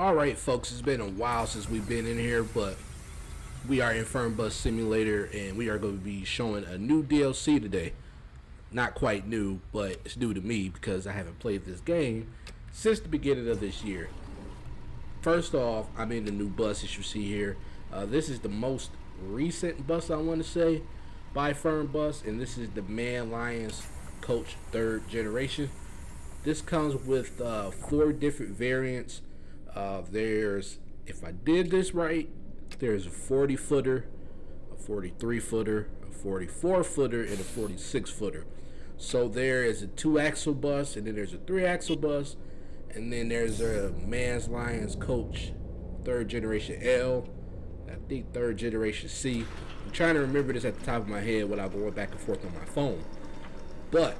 Alright folks, it's been a while since we've been in here, but we are in Fernbus Simulator and we are going to be showing a new DLC today. Not quite new, but it's new to me because I haven't played this game since the beginning of this year. First off, I'm in the new bus as you see here. This is the most recent bus, I want to say, by Fernbus, and this is the Man Lions Coach 3rd generation. This comes with 4 different variants. There's, if I did this right, there's a 40 footer, a 43 footer, a 44 footer, and a 46 footer. So there is a 2-axle bus, and then there's a 3-axle bus, and then there's a Man Lions Coach 3rd generation L, I think 3rd generation C. I'm trying to remember this at the top of my head without going back and forth on my phone. But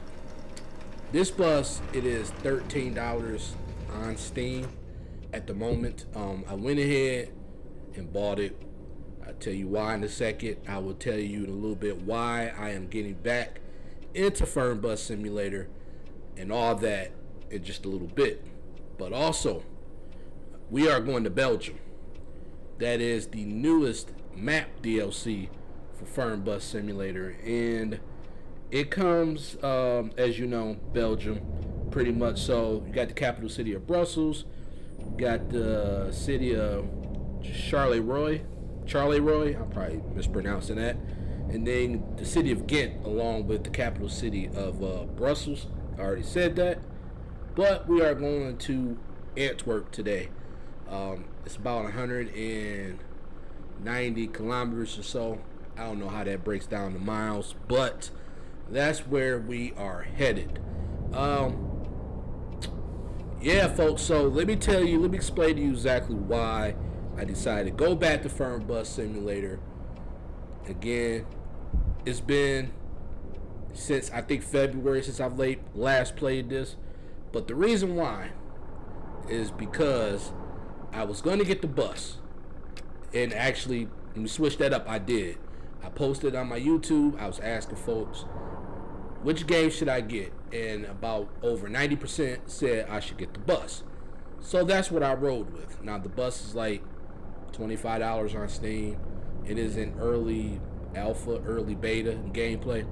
this bus, it is $13 on Steam at the moment. I went ahead and bought it. I'll tell you why in a second. I will tell you in a little bit why I am getting back into Fernbus Simulator and all that in just a little bit. But also, we are going to Belgium. That is the newest map DLC for Fernbus Simulator, and it comes, as you know, Belgium, pretty much. So you got the capital city of Brussels, you got the city of Charleroi, I'm probably mispronouncing that, and then the city of Ghent, along with the capital city of Brussels. I already said that, but we are going to Antwerp today. It's about 190 kilometers or so. I don't know how that breaks down to miles, but that's where we are headed. Yeah, folks, so let me explain to you exactly why I decided to go back to Fernbus Simulator. Again, it's been since I think February since I've last played this, but the reason why is because I was going to get the bus, and actually, let me switch that up. I did. I posted on my YouTube. I was asking folks, which game should I get? And about over 90% said I should get the bus. So that's what I rode with. Now the bus is like $25 on Steam. It is in early alpha, early beta gameplay.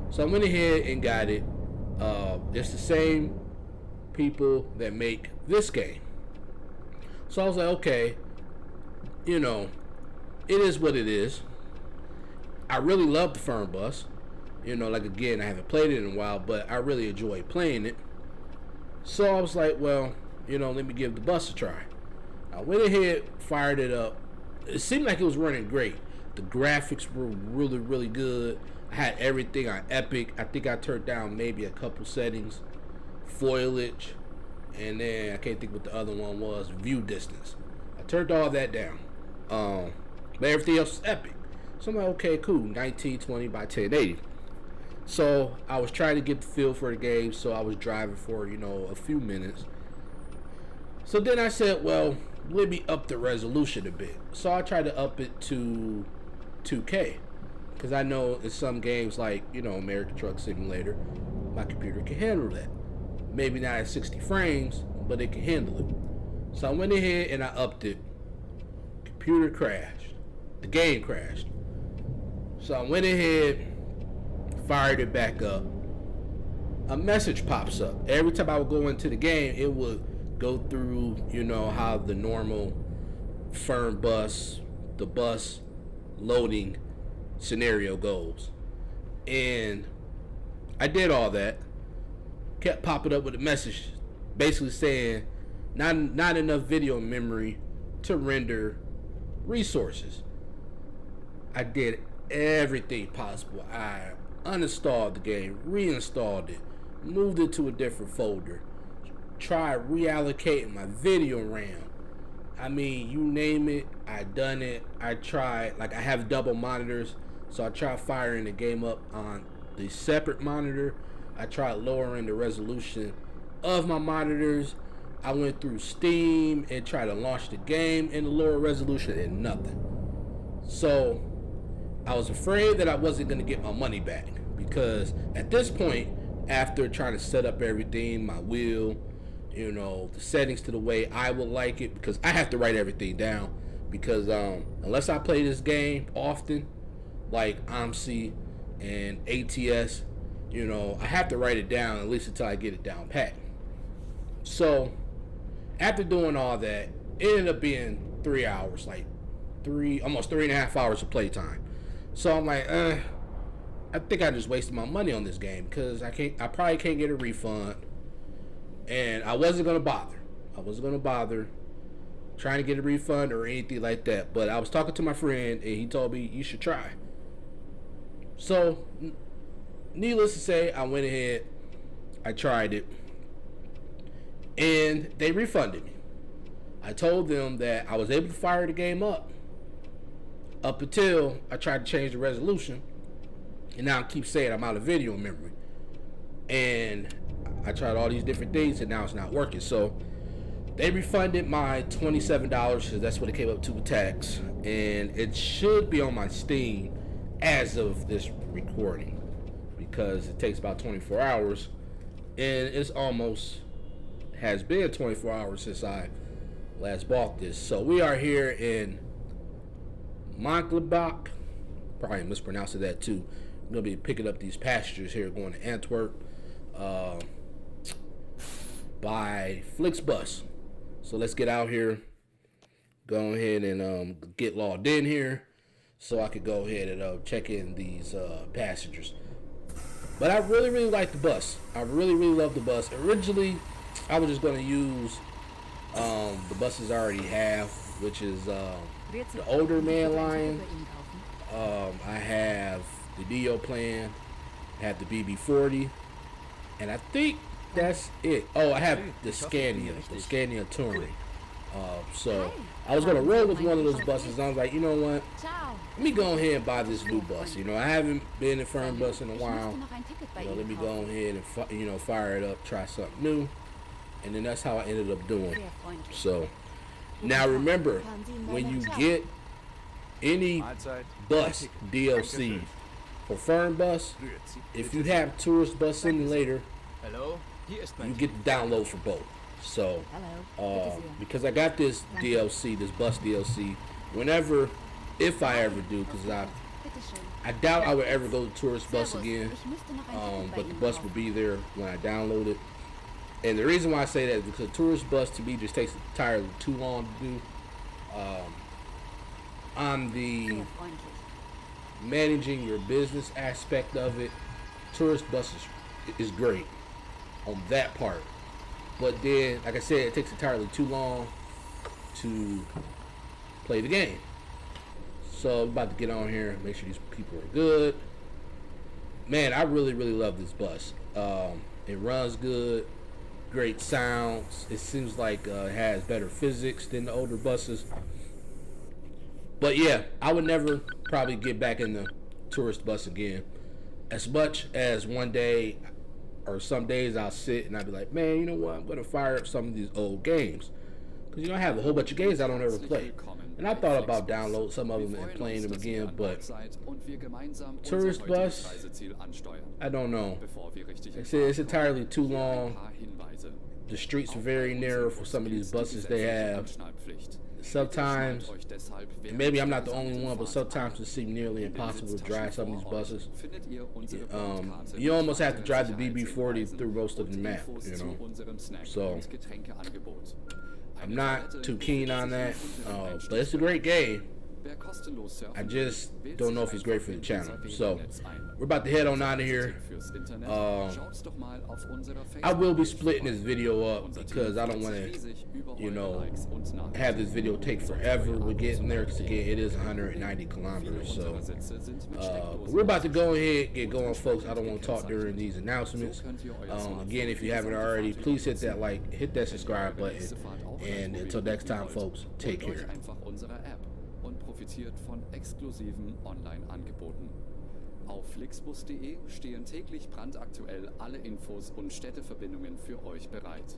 So I went ahead and got it. It's the same people that make this game. So I was like, okay, you know, it is what it is. I really love the Fernbus. You know, like, again, I haven't played it in a while, but I really enjoy playing it. So I was like, well, you know, let me give the bus a try. I went ahead, fired it up. It seemed like it was running great. The graphics were really, really good. I had everything on Epic. I think I turned down maybe a couple settings. Foliage. And then I can't think what the other one was. View distance. I turned all that down. But everything else is Epic. So I'm like, okay, cool. 1920 by 1080. So I was trying to get the feel for the game. So I was driving for, you know, a few minutes. So then I said, well, let me up the resolution a bit. So I tried to up it to 2K. Because I know in some games like, you know, American Truck Simulator, my computer can handle that. Maybe not at 60 frames, but it can handle it. So I went ahead and I upped it. Computer crashed. The game crashed. So I went ahead, fired it back up. A message pops up. Every time I would go into the game, it would go through, you know, how the normal Fernbus, the bus loading scenario goes. And I did all that. Kept popping up with a message basically saying not enough video memory to render resources. I did everything possible. I uninstalled the game, reinstalled it, moved it to a different folder, tried reallocating my video RAM. I mean, you name it, I done it. I tried, like, I have double monitors, so I tried firing the game up on the separate monitor. I tried lowering the resolution of my monitors. I went through Steam and tried to launch the game in the lower resolution and nothing. So I was afraid that I wasn't going to get my money back, because at this point, after trying to set up everything, my wheel, you know, the settings to the way I would like it, because I have to write everything down, because unless I play this game often, like AMC and ATS, you know, I have to write it down at least until I get it down pat. So after doing all that, it ended up being 3 hours, like almost 3.5 hours of playtime. So I'm like, I think I just wasted my money on this game, because I probably can't get a refund, and I wasn't gonna bother trying to get a refund or anything like that. But I was talking to my friend, and he told me you should try. So, needless to say, I went ahead, I tried it, and they refunded me. I told them that I was able to fire the game up until I tried to change the resolution, and now I keep saying I'm out of video memory, and I tried all these different things, and now it's not working. So they refunded my $27, because that's what it came up to with tax, and it should be on my Steam as of this recording, because it takes about 24 hours, and it's almost has been 24 hours since I last bought this. So we are here in Monchengladbach, probably mispronounced that too. I'm gonna be picking up these passengers here going to Antwerp by Flixbus. So let's get out here, go ahead and get logged in here, so I could go ahead and check in these passengers. But I really like the bus. I really love the bus. Originally, I was just going to use the buses I already have, which is the older man line. I have the Neo plan, I have the BB40, and I think that's it. Oh, I have the Scania Touring. So I was gonna roll with one of those buses. I was like, you know what? Let me go ahead and buy this new bus. You know, I haven't been in Fernbus in a while. You know, let me go ahead and fire it up, try something new, and then that's how I ended up doing. So now remember, when you get any bus DLC for Fernbus, if you have Tourist Bus Simulator, you get the download for both. So, because I got this DLC, this bus DLC, if I ever do, because I doubt I would ever go to Tourist Bus again, but the bus will be there when I download it. And the reason why I say that is because Tourist Bus to me just takes entirely too long to do. On the managing your business aspect of it, Tourist Bus is great on that part. But then, like I said, it takes entirely too long to play the game. So I'm about to get on here, make sure these people are good. Man, I really love this bus. It runs good, great sounds. It seems like it has better physics than the older buses. But yeah, I would never probably get back in the Tourist Bus again. As much as one day or some days I'll sit and I'll be like, man, you know what? I'm going to fire up some of these old games. Because, you know, I have a whole bunch of games I don't ever play. And I thought about downloading some of them and playing them again, but Tourist Bus, I don't know. They say it's entirely too long. The streets are very narrow for some of these buses they have. Sometimes, and maybe I'm not the only one, but sometimes it seems nearly impossible to drive some of these buses. You almost have to drive the BB40 through most of the map, you know. So I'm not too keen on that, but it's a great game. I just don't know if it's great for the channel. So we're about to head on out of here. I will be splitting this video up because I don't want to, you know, have this video take forever. We're getting there because again, it is 190 kilometers. So but we're about to go ahead and get going, folks. I don't want to talk during these announcements. Again, if you haven't already, please hit that like, hit that subscribe button, and until next time, folks, take care. Profitiert von exklusiven Online-Angeboten. Auf flixbus.de stehen täglich brandaktuell alle Infos und Städteverbindungen für euch bereit.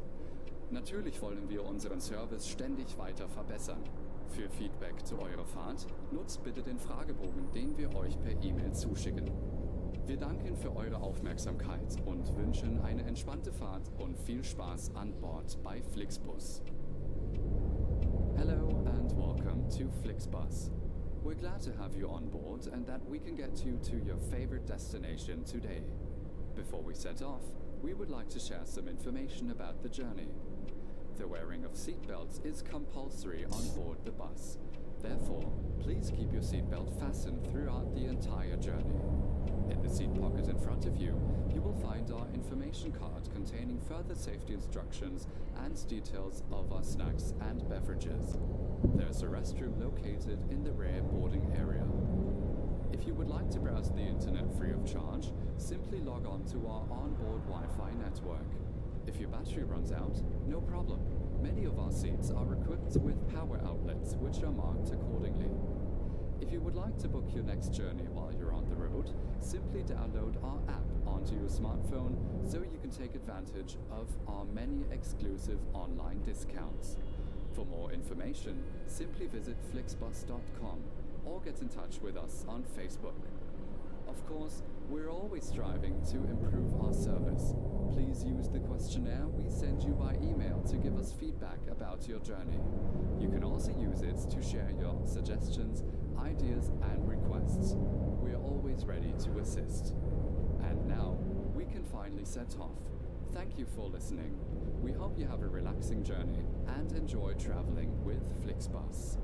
Natürlich wollen wir unseren Service ständig weiter verbessern. Für Feedback zu eurer Fahrt nutzt bitte den Fragebogen, den wir euch per E-Mail zuschicken. Wir danken für eure Aufmerksamkeit und wünschen eine entspannte Fahrt und viel Spaß an Bord bei Flixbus. Hello and welcome to Flixbus. We're glad to have you on board and that we can get you to your favorite destination today. Before we set off, we would like to share some information about the journey. The wearing of seatbelts is compulsory on board the bus. Therefore, please keep your seatbelt fastened throughout the entire journey. In the seat pocket in front of you, you will find our information card containing further safety instructions and details of our snacks and beverages. There's a restroom located in the rear boarding area. If you would like to browse the internet free of charge, simply log on to our onboard Wi-Fi network. If your battery runs out, no problem. Many of our seats are equipped with power outlets, which are marked accordingly. If you would like to book your next journey while you're on the road, simply download our app onto your smartphone so you can take advantage of our many exclusive online discounts. For more information, simply visit flixbus.com or get in touch with us on Facebook. Of course, we're always striving to improve our service. Please use the questionnaire we send you by email to give us feedback about your journey. You can also use it to share your suggestions, ideas, and requests. We are always ready to assist. And now, we can finally set off. Thank you for listening. We hope you have a relaxing journey and enjoy traveling with Flixbus.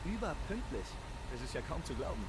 Überpünktlich. Es ist ja kaum zu glauben.